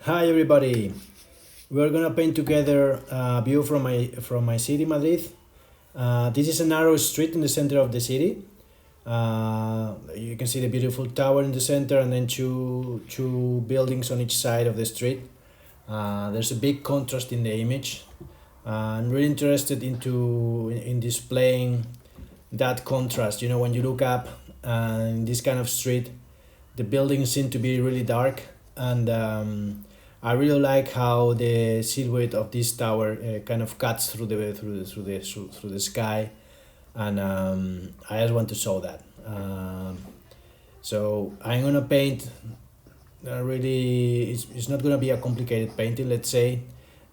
Hi everybody. We're gonna paint together a view from my city, Madrid. This is a narrow street in the center of the city. You can see the beautiful tower in the center, and then two buildings on each side of the street. There's a big contrast in the image. I'm really interested in displaying that contrast. You know, when you look up in this kind of street, the buildings seem to be really dark, and I really like how the silhouette of this tower kind of cuts through the sky, and I just want to show that. So I'm gonna paint. It's not gonna be a complicated painting. Let's say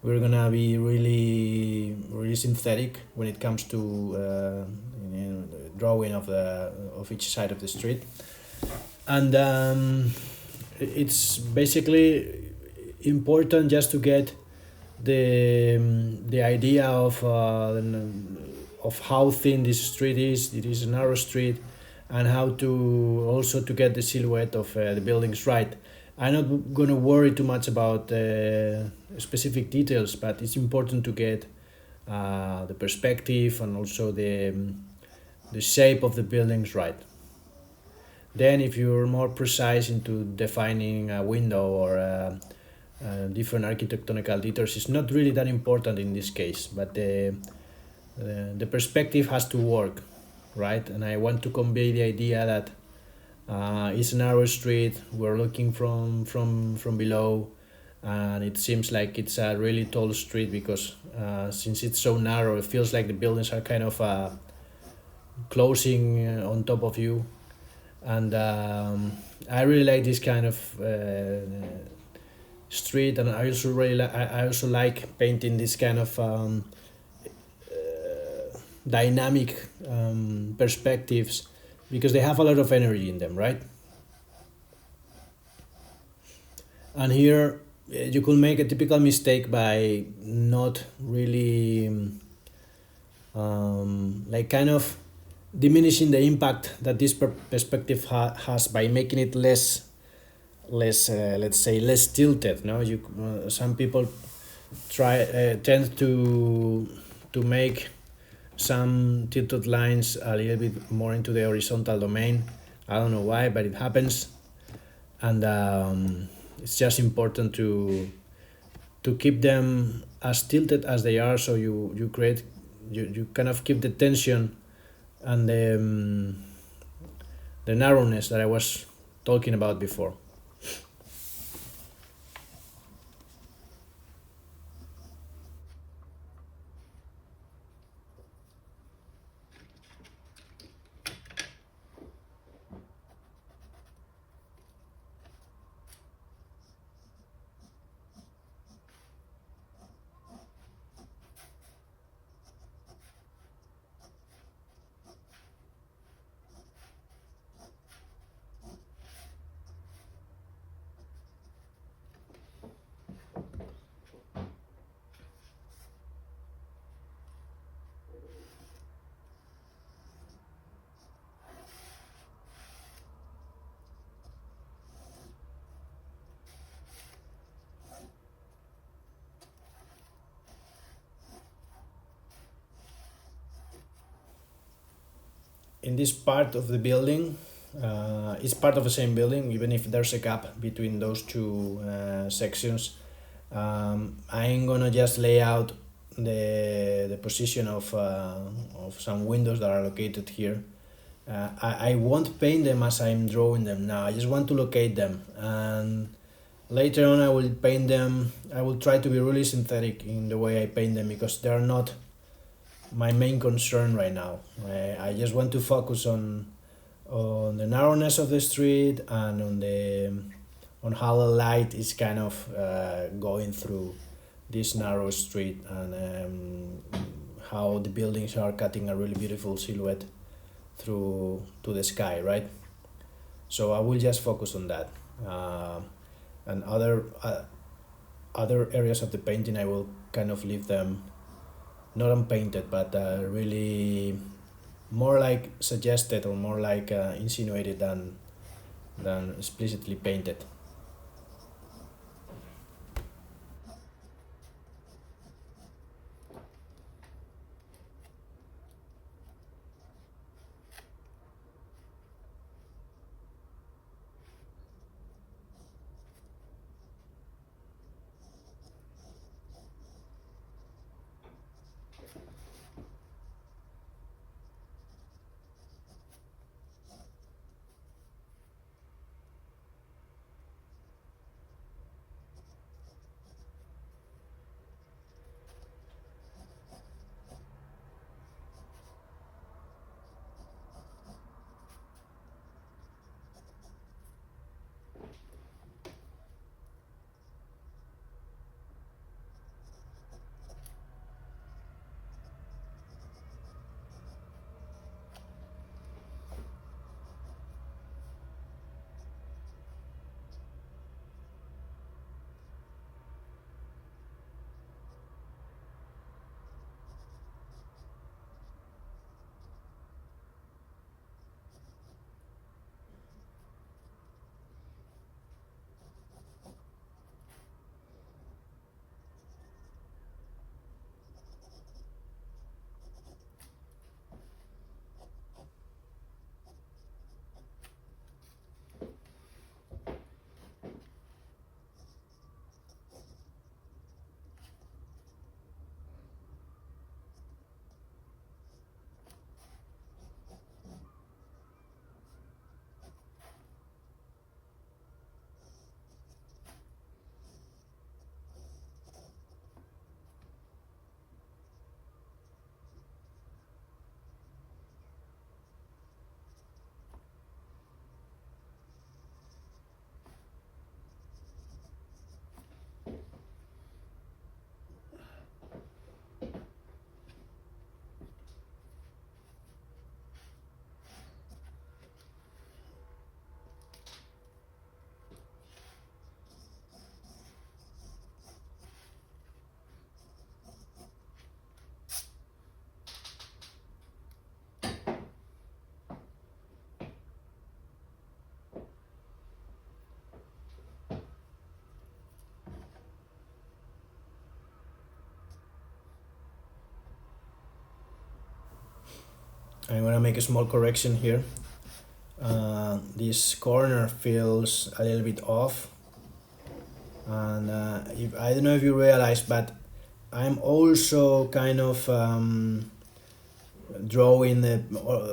we're gonna be really synthetic when it comes to drawing of each side of the street, and it's basically important just to get the idea of how thin this street is. It is a narrow street, and how to also to get the silhouette of the buildings right. I'm not going to worry too much about specific details, but it's important to get the perspective and also the shape of the buildings right. Then, if you're more precise into defining a window or different architectonical details, it's not really that important in this case. But the perspective has to work, right? And I want to convey the idea that it's a narrow street. We're looking from below, and it seems like it's a really tall street because since it's so narrow, it feels like the buildings are kind of closing on top of you, and I really like this kind of street, and I also like painting this kind of dynamic perspectives because they have a lot of energy in them, right? And here you could make a typical mistake by not really like kind of diminishing the impact that this perspective has by making it less let's say less tilted. No, you some people try tend to make some tilted lines a little bit more into the horizontal domain. I don't know why, but it happens, and it's just important to keep them as tilted as they are, so you create you kind of keep the tension and the narrowness that I was talking about before. In this part of the building, it's part of the same building, even if there's a gap between those two sections. I'm gonna just lay out the position of some windows that are located here. I won't paint them as I'm drawing them now. I just want to locate them, and later on I will paint them. I will try to be really synthetic in the way I paint them because they're not my main concern right now. I just want to focus on the narrowness of the street and on how the light is kind of going through this narrow street, and how the buildings are cutting a really beautiful silhouette through to the sky, right? So I will just focus on that, and other areas of the painting I will kind of leave them not unpainted, but really more like suggested or more like insinuated than explicitly painted. I'm gonna make a small correction here. This corner feels a little bit off, and if I don't know if you realize, but I'm also kind of drawing the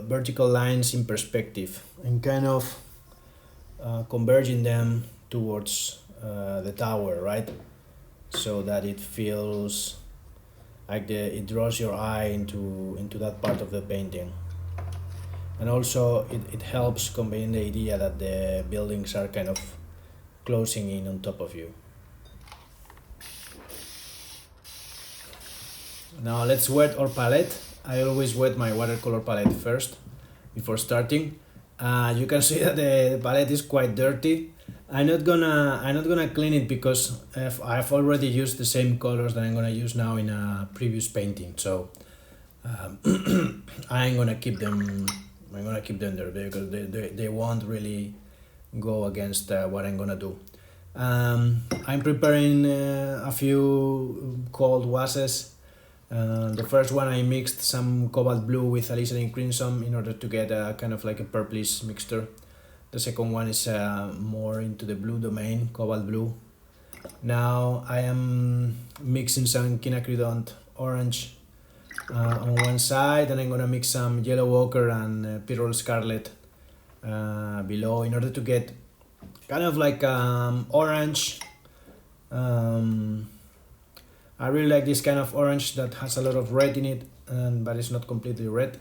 vertical lines in perspective and kind of converging them towards the tower, right? So that it feels like it draws your eye into that part of the painting. And also it helps conveying the idea that the buildings are kind of closing in on top of you. Now let's wet our palette. I always wet my watercolor palette first before starting. You can see that the palette is quite dirty. I'm not gonna clean it because I've already used the same colors that I'm gonna use now in a previous painting. So I'm gonna keep them. I'm gonna keep them there because they won't really go against what I'm gonna do. I'm preparing a few cold washes. The first one I mixed some cobalt blue with alizarin crimson in order to get a kind of like a purplish mixture. The second one is more into the blue domain, cobalt blue. Now I am mixing some quinacridone orange on one side, and I'm gonna mix some yellow ochre and pyrrole scarlet below in order to get kind of like orange. I really like this kind of orange that has a lot of red in it, but it's not completely red.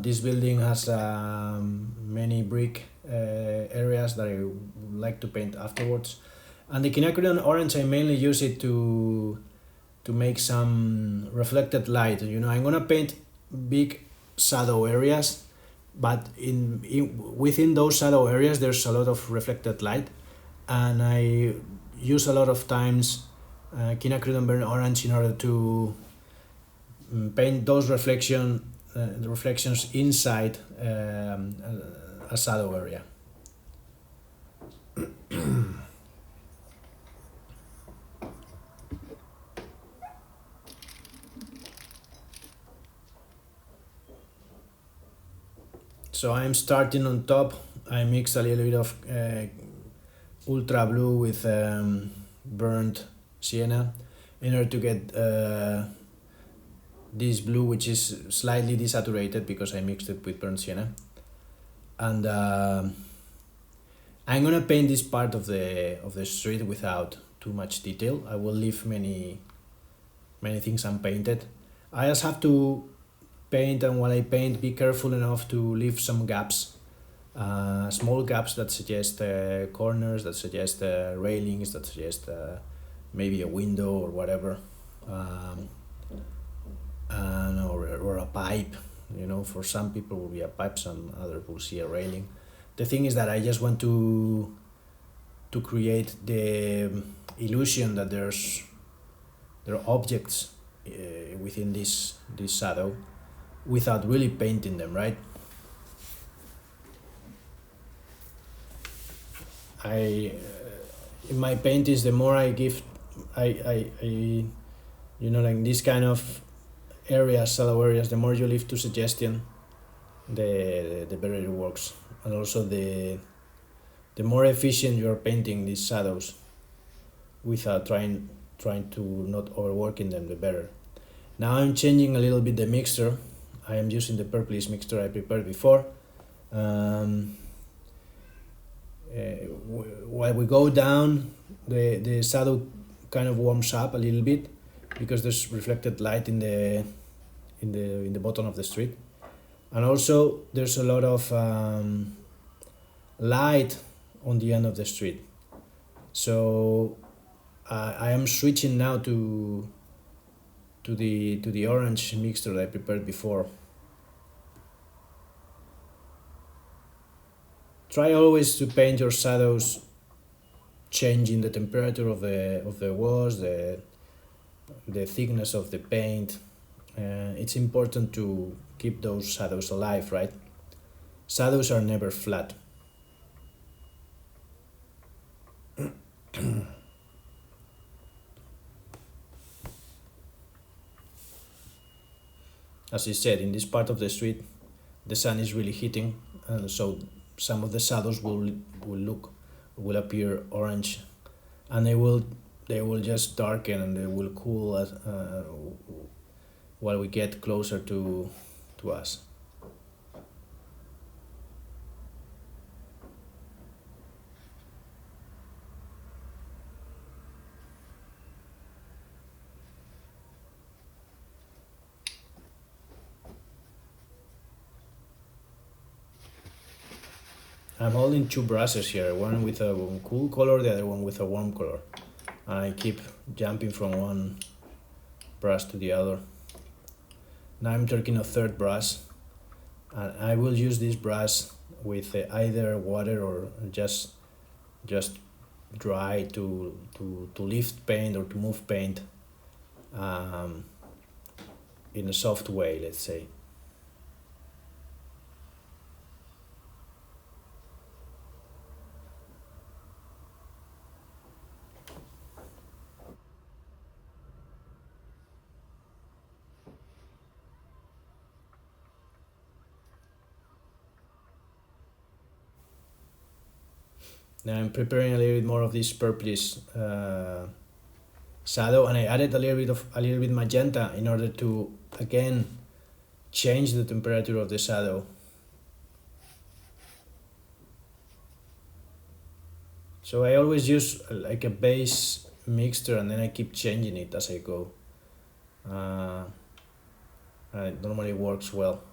This building has many brick areas that I would like to paint afterwards. And the quinacridone orange, I mainly use it to make some reflected light. You know, I'm gonna paint big shadow areas, but within those shadow areas there's a lot of reflected light, and I use a lot of times quinacridone burnt orange in order to paint those the reflections inside a shadow area. So I'm starting on top. I mix a little bit of ultra blue with burnt sienna in order to get this blue, which is slightly desaturated because I mixed it with burnt sienna. And I'm gonna paint this part of the street without too much detail. I will leave many things unpainted. I just have to paint, and while I paint, be careful enough to leave some gaps, small gaps that suggest corners, that suggest railings, that suggest maybe a window or whatever, or a pipe. You know, for some people will be a pipe, some others will see a railing. The thing is that I just want to create the illusion that there are objects within this shadow without really painting them, right? In my paintings, the more I give, I you know, like this kind of areas, shadow areas, the more you leave to suggestion, the better it works. And also the more efficient you are painting these shadows without trying to not overworking them, the better. Now I'm changing a little bit the mixture. I am using the purplish mixture I prepared before. While we go down, the shadow kind of warms up a little bit because there's reflected light in the bottom of the street, and also there's a lot of light on the end of the street. So I am switching now to the orange mixture that I prepared before. Try always to paint your shadows changing the temperature of the walls, the thickness of the paint. It's important to keep those shadows alive, right? Shadows are never flat. As I said, in this part of the street, the sun is really hitting, and so some of the shadows will appear orange, and they will just darken and they will cool as while we get closer to us. I'm holding two brushes here, one with a cool color, the other one with a warm color. I keep jumping from one brush to the other. Now I'm taking a third brush, and I will use this brush with either water or just dry to lift paint or to move paint um, in a soft way, let's say. Now I'm preparing a little bit more of this purplish shadow, and I added a little bit magenta in order to again change the temperature of the shadow. So I always use like a base mixture, and then I keep changing it as I go. Uh, and it normally works well.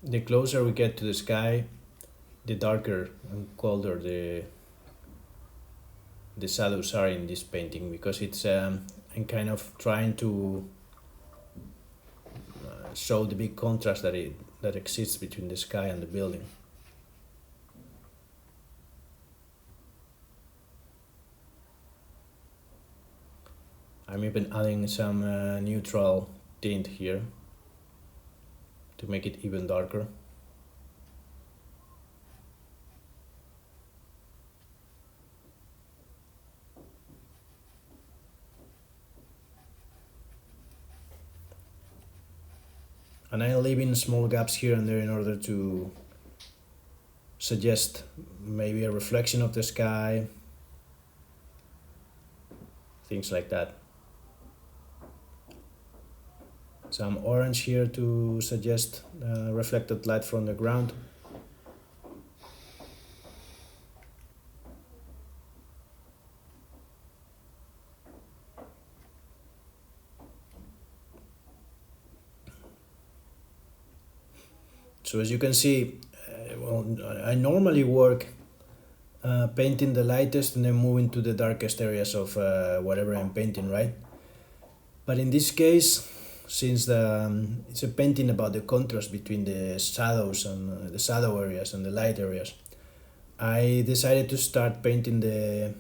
The closer we get to the sky, the darker and colder the shadows are in this painting, because I'm kind of trying to show the big contrast that exists between the sky and the building. I'm even adding some neutral tint here to make it even darker. And I'm leaving small gaps here and there in order to suggest maybe a reflection of the sky, things like that. Some orange here to suggest reflected light from the ground. So as you can see, I normally work painting the lightest and then moving to the darkest areas of whatever I'm painting, right? But in this case, since it's a painting about the contrast between the shadows and the shadow areas and the light areas, I decided to start painting the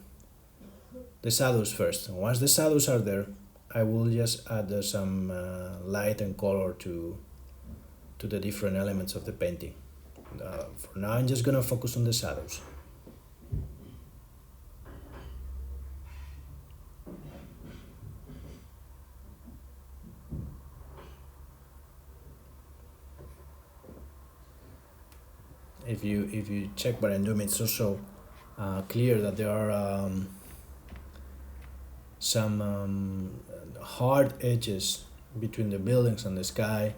shadows first. And once the shadows are there, I will just add some light and color to the different elements of the painting. For now, I'm just gonna focus on the shadows. If you check what I'm doing, it's also clear that there are some hard edges between the buildings and the sky,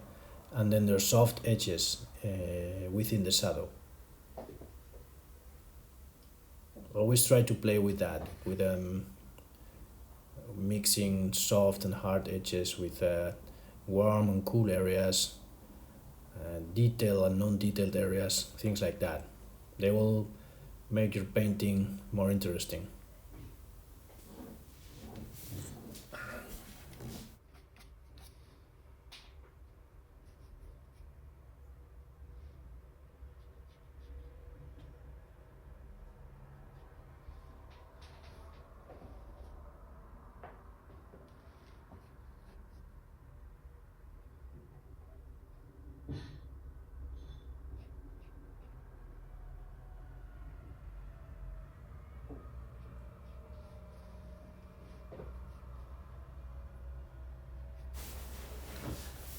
and then there are soft edges within the shadow. Always try to play with that, with mixing soft and hard edges with warm and cool areas, detailed and non-detailed areas, things like that. They will make your painting more interesting.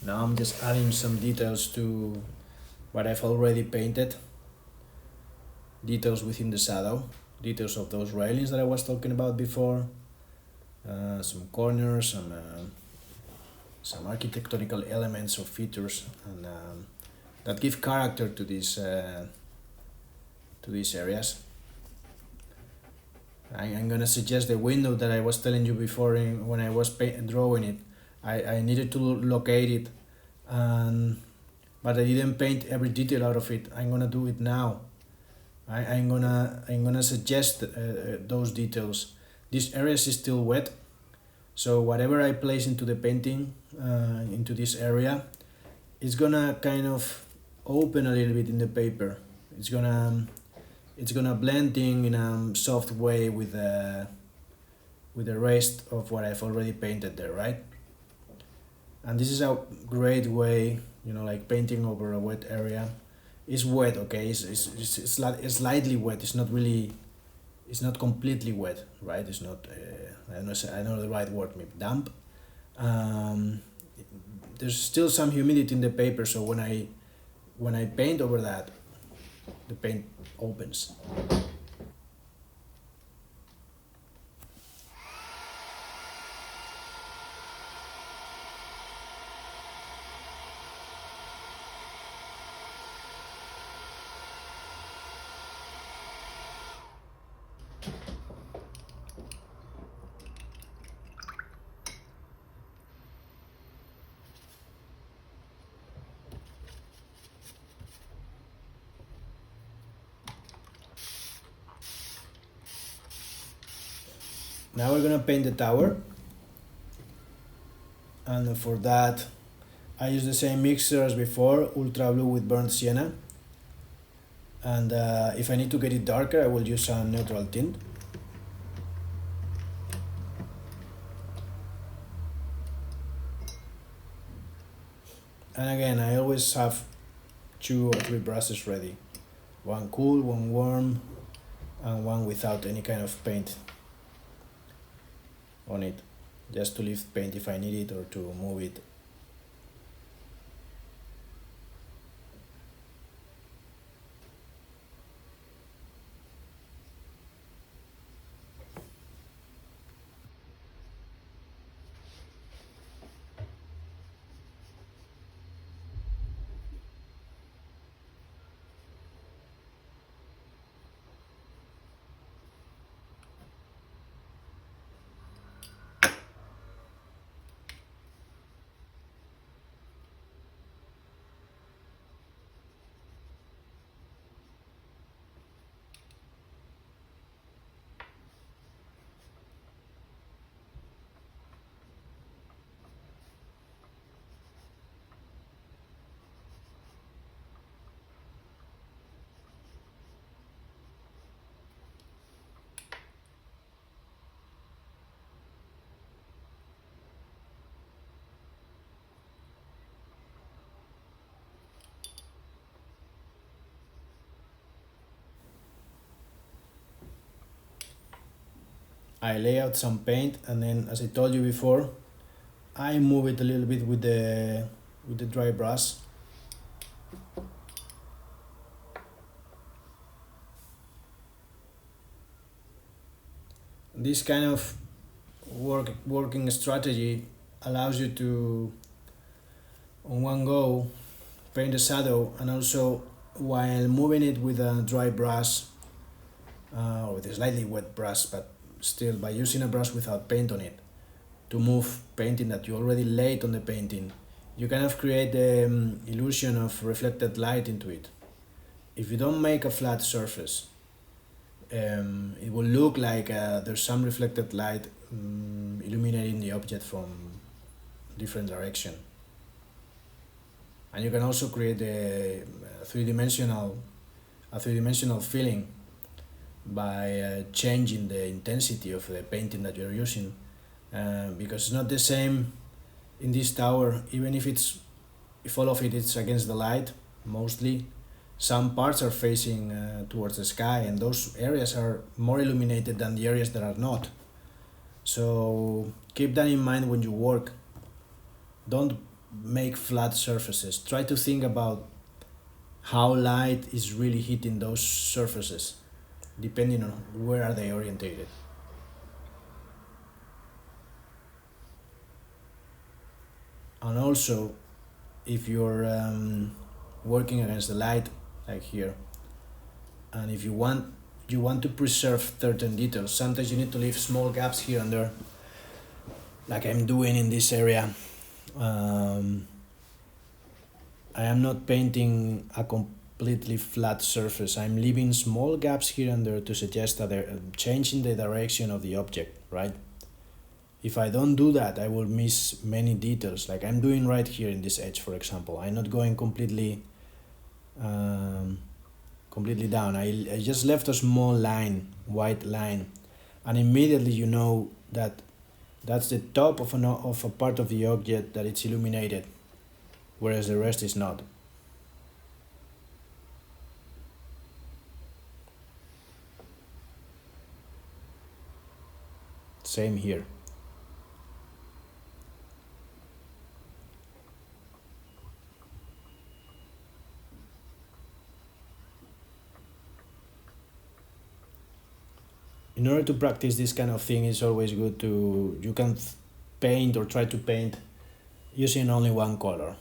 Now I'm just adding some details to what I've already painted. Details within the shadow, details of those railings that I was talking about before, some corners, some architectonical elements or features, and that give character to these areas. I'm gonna suggest the window that I was telling you before when I was drawing it. I needed to locate it, but I didn't paint every detail out of it. I'm gonna do it now. I'm gonna suggest those details. This area is still wet, so whatever I place into the painting, into this area, it's gonna kind of open a little bit in the paper. It's gonna blend in a soft way with the rest of what I've already painted there, right? And this is a great way, like painting over a wet area. It's wet, okay? It's slightly wet. It's not completely wet, right? It's not. I don't know the right word. Maybe damp. There's still some humidity in the paper, so when I paint over that, the paint opens. Now we're gonna paint the tower, and for that I use the same mixer as before, ultra blue with burnt sienna, and if I need to get it darker I will use a neutral tint. And again, I always have 2 or 3 brushes ready, one cool, one warm, and one without any kind of paint on it, just to lift paint if I need it or to move it. I lay out some paint, and then, as I told you before, I move it a little bit with the dry brush. This kind of working strategy allows you to, on one go, paint the shadow, and also while moving it with a dry brush, or with a slightly wet brush, but still by using a brush without paint on it, to move painting that you already laid on the painting, you kind of create the illusion of reflected light into it. If you don't make a flat surface, it will look like there's some reflected light illuminating the object from different direction. And you can also create a three-dimensional feeling by changing the intensity of the painting that you're using, because it's not the same in this tower. Even if all of it is against the light, mostly some parts are facing towards the sky, and those areas are more illuminated than the areas that are not. So keep that in mind when you work. Don't make flat surfaces. Try to think about how light is really hitting those surfaces, depending on where are they orientated. And also, if you're working against the light, like here, and if you want to preserve certain details, sometimes you need to leave small gaps here and there, like I'm doing in this area. I am not painting a completely flat surface. I'm leaving small gaps here and there to suggest that they're changing the direction of the object, right? If I don't do that, I will miss many details, like I'm doing right here in this edge, for example. I'm not going completely down. I just left a small line, white line, and immediately you know that that's the top of a part of the object that it's illuminated, whereas the rest is not. Same here. In order to practice this kind of thing, it's always good to, you can paint or try to paint using only one color,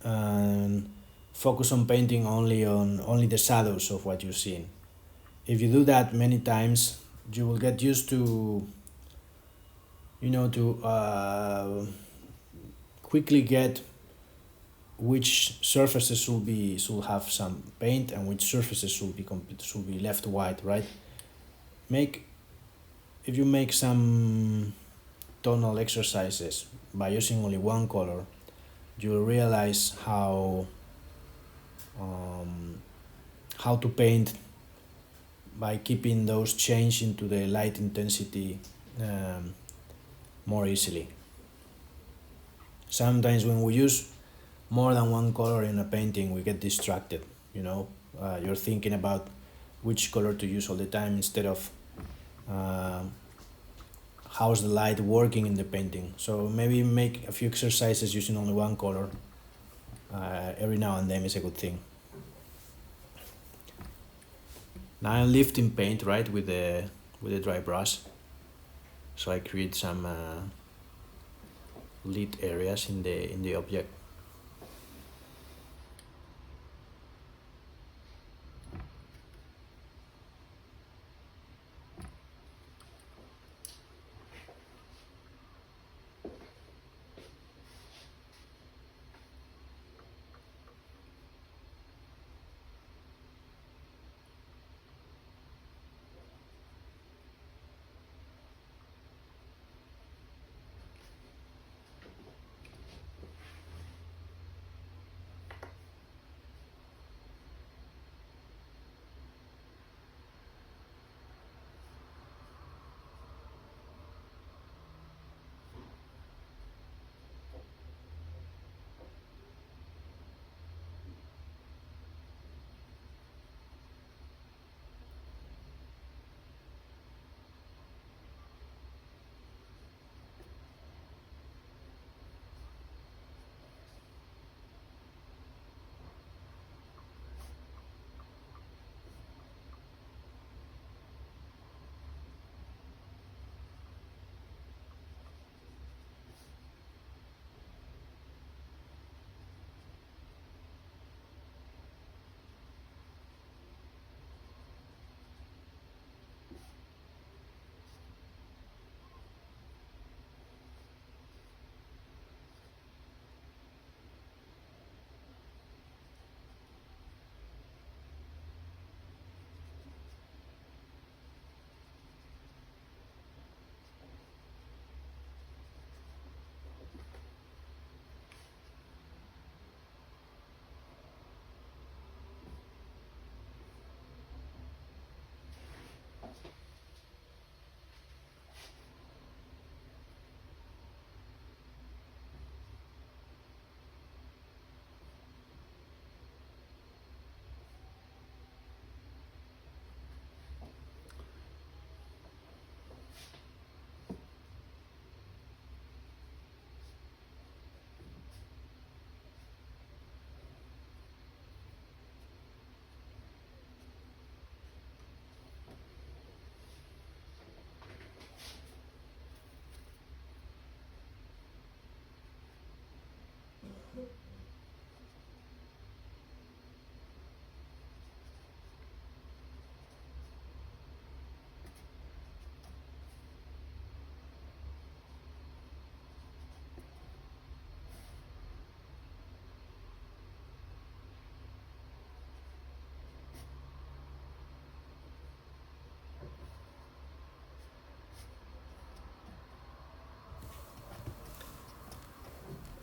and focus on painting only the shadows of what you're seeing. If you do that many times, you will get used to, quickly get which surfaces should have some paint and which surfaces should be left white, right? Make If you make some tonal exercises by using only one color, you'll realize how to paint by keeping those change into the light intensity more easily. Sometimes when we use more than one color in a painting, we get distracted. You're thinking about which color to use all the time instead of how's the light working in the painting. So maybe make a few exercises using only one color every now and then is a good thing. Now I'm lifting paint, right, with the dry brush, so I create some lit areas in the object.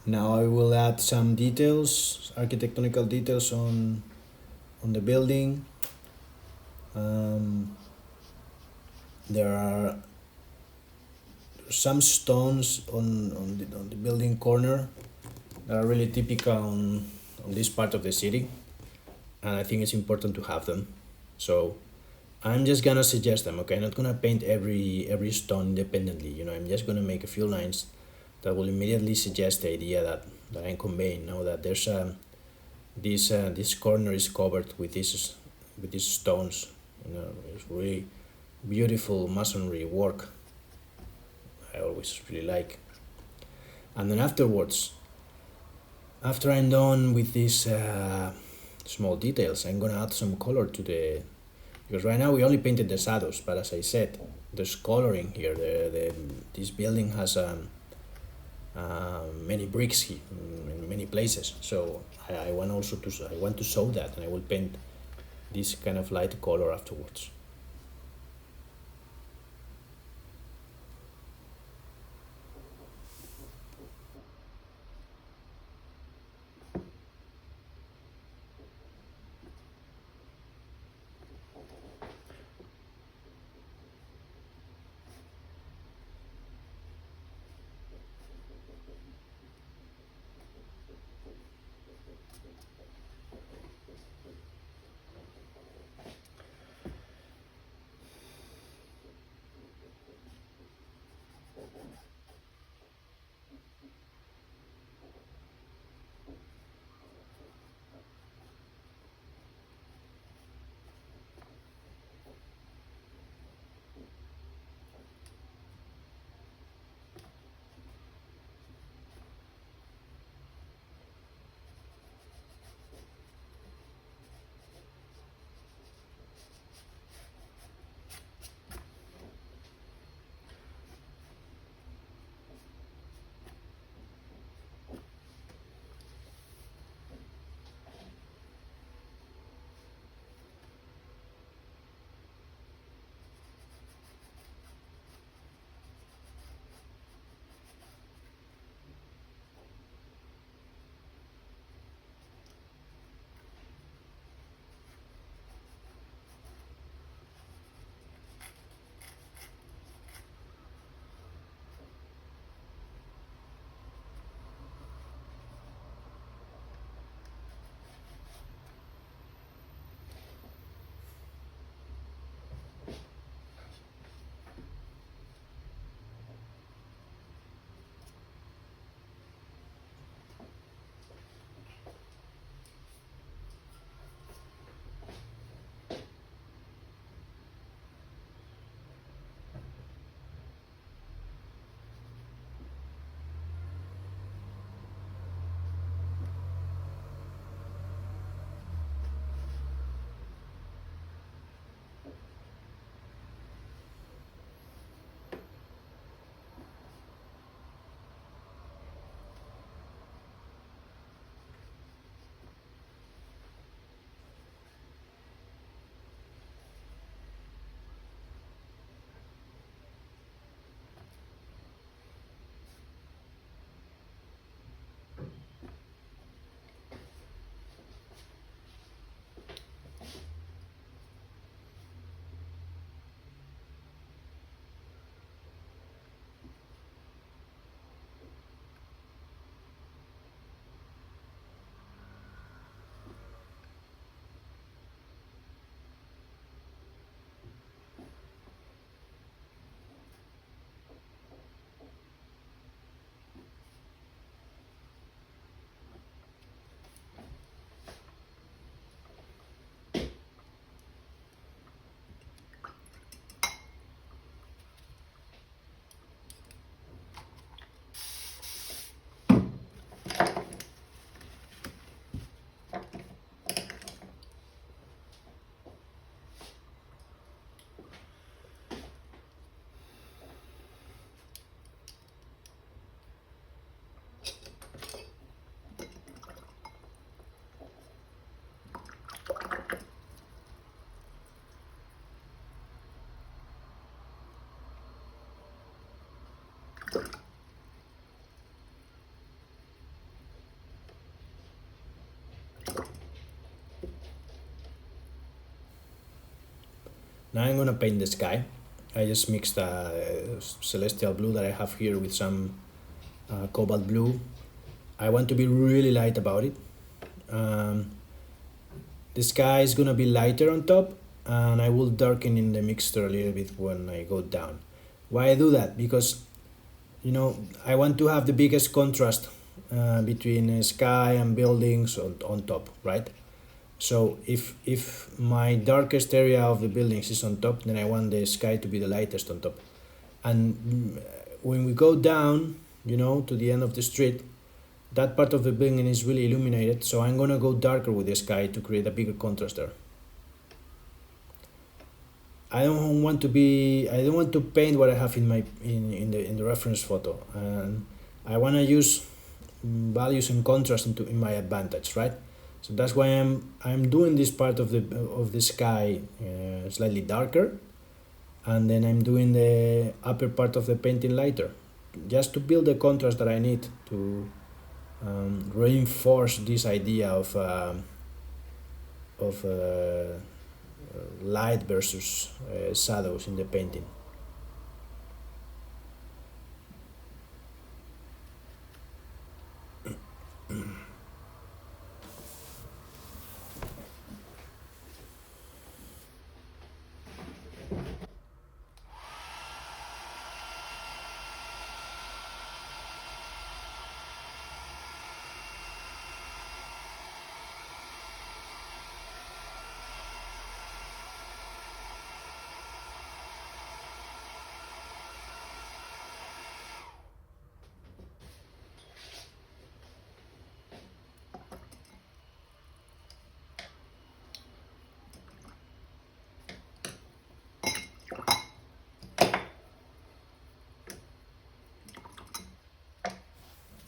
Now I will add some details, architectonical details on the building. There are some stones on the building corner that are really typical on this part of the city, and I think it's important to have them. So I'm just gonna suggest them. Okay, I'm not gonna paint every stone independently. I'm just gonna make a few lines that will immediately suggest the idea that I'm conveying. Now that there's this corner is covered with these stones. It's really beautiful masonry work. I always really like. And then afterwards, after I'm done with these small details, I'm gonna add some color to the, because right now we only painted the shadows, but as I said, there's coloring here. This building has many bricks in many places, so I want also I want to show that, and I will paint this kind of light color afterwards. Now I'm gonna paint the sky. I just mixed celestial blue that I have here with some cobalt blue. I want to be really light about it. Um, the sky is gonna be lighter on top, and I will darken in the mixture a little bit when I go down. Why I do that? Because I want to have the biggest contrast between sky and buildings on top, right? So if my darkest area of the buildings is on top, then I want the sky to be the lightest on top. And when we go down, to the end of the street, that part of the building is really illuminated. So I'm gonna go darker with the sky to create a bigger contrast there. I don't want to paint what I have in the reference photo, and I want to use values and contrast in my advantage, right? So that's why I'm doing this part of the sky slightly darker, and then I'm doing the upper part of the painting lighter, just to build the contrast that I need to reinforce this idea of light versus shadows in the painting.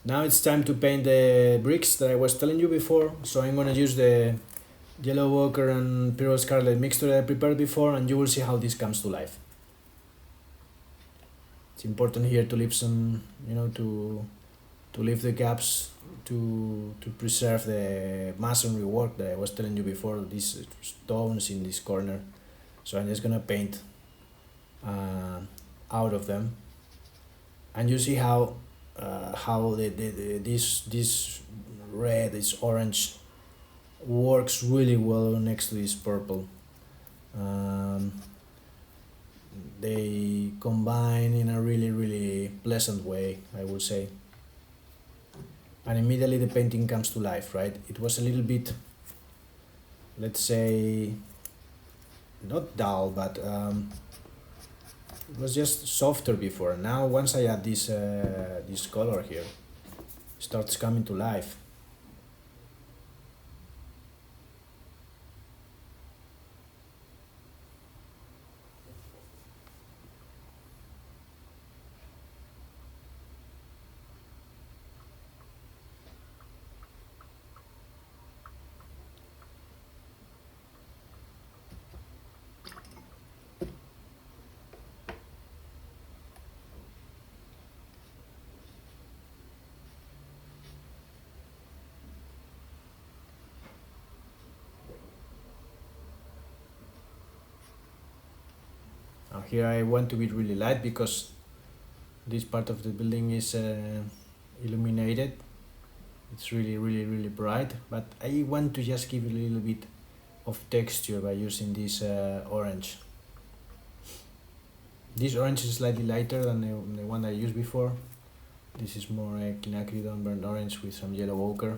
Now it's time to paint the bricks that I was telling you before. So I'm gonna use the yellow ochre and pure scarlet mixture that I prepared before, and you will see how this comes to life. It's important here to leave some, to leave the gaps to preserve the masonry work that I was telling you before, these stones in this corner. So I'm just gonna paint out of them, and you see how this red, this orange works really well next to this purple. They combine in a really pleasant way, I would say. And immediately the painting comes to life, right? It was a little bit, let's say, not dull, but it was just softer before. Now once I add this color here, it starts coming to life. Now here I want to be really light because this part of the building is illuminated. It's really bright, but I want to just give a little bit of texture by using this orange. This orange is slightly lighter than the one I used before. This is more quinacridone burnt orange with some yellow ochre.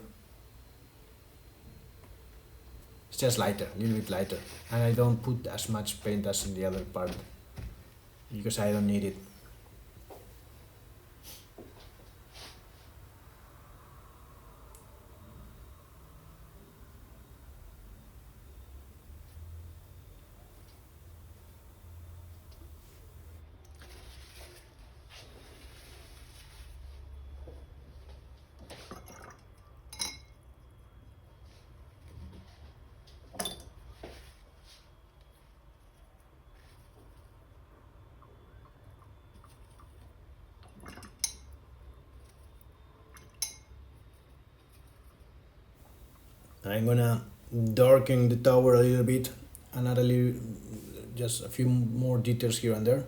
It's just lighter, a little bit lighter, and I don't put as much paint as in the other part because I don't need it. I'm gonna darken the tower a little bit and add just a few more details here and there.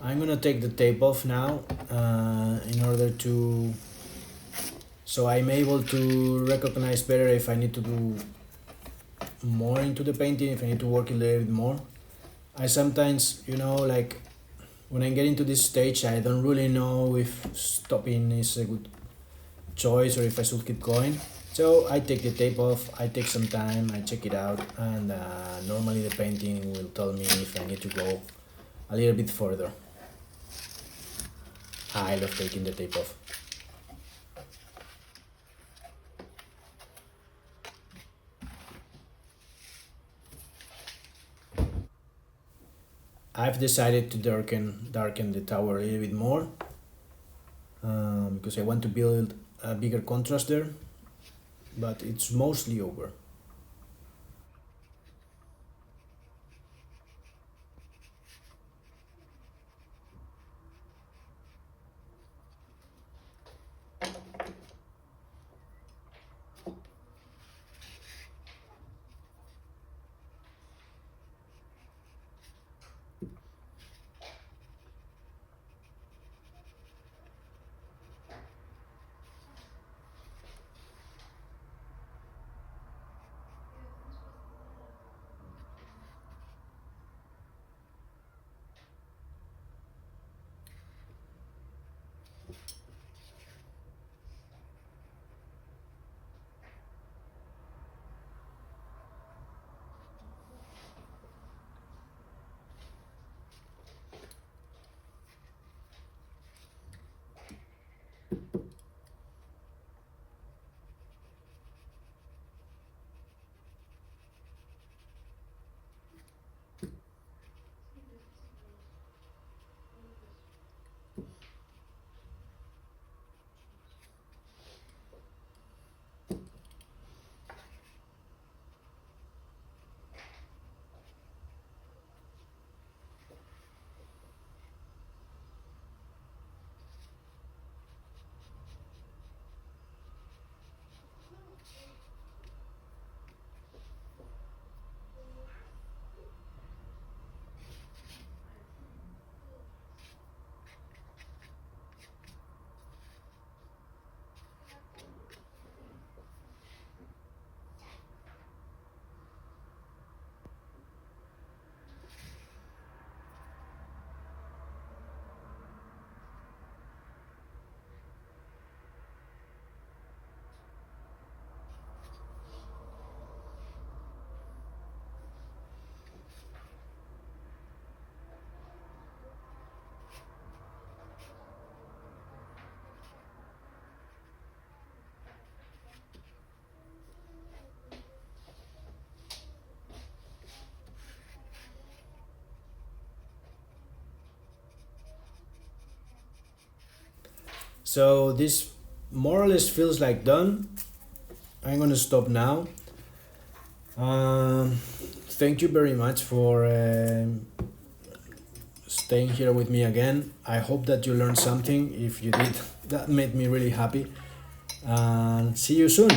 I'm gonna take the tape off now in order to, so I'm able to recognize better if I need to do more into the painting, if I need to work a little bit more. I sometimes, like when I get into this stage, I don't really know if stopping is a good choice or if I should keep going. So I take the tape off, I take some time, I check it out, and normally the painting will tell me if I need to go a little bit further. I love taking the tape off. I've decided to darken the tower a little bit more because I want to build a bigger contrast there, but it's mostly over. So this more or less feels like done. I'm gonna stop now. Thank you very much for staying here with me again. I hope that you learned something. If you did, that made me really happy. And see you soon.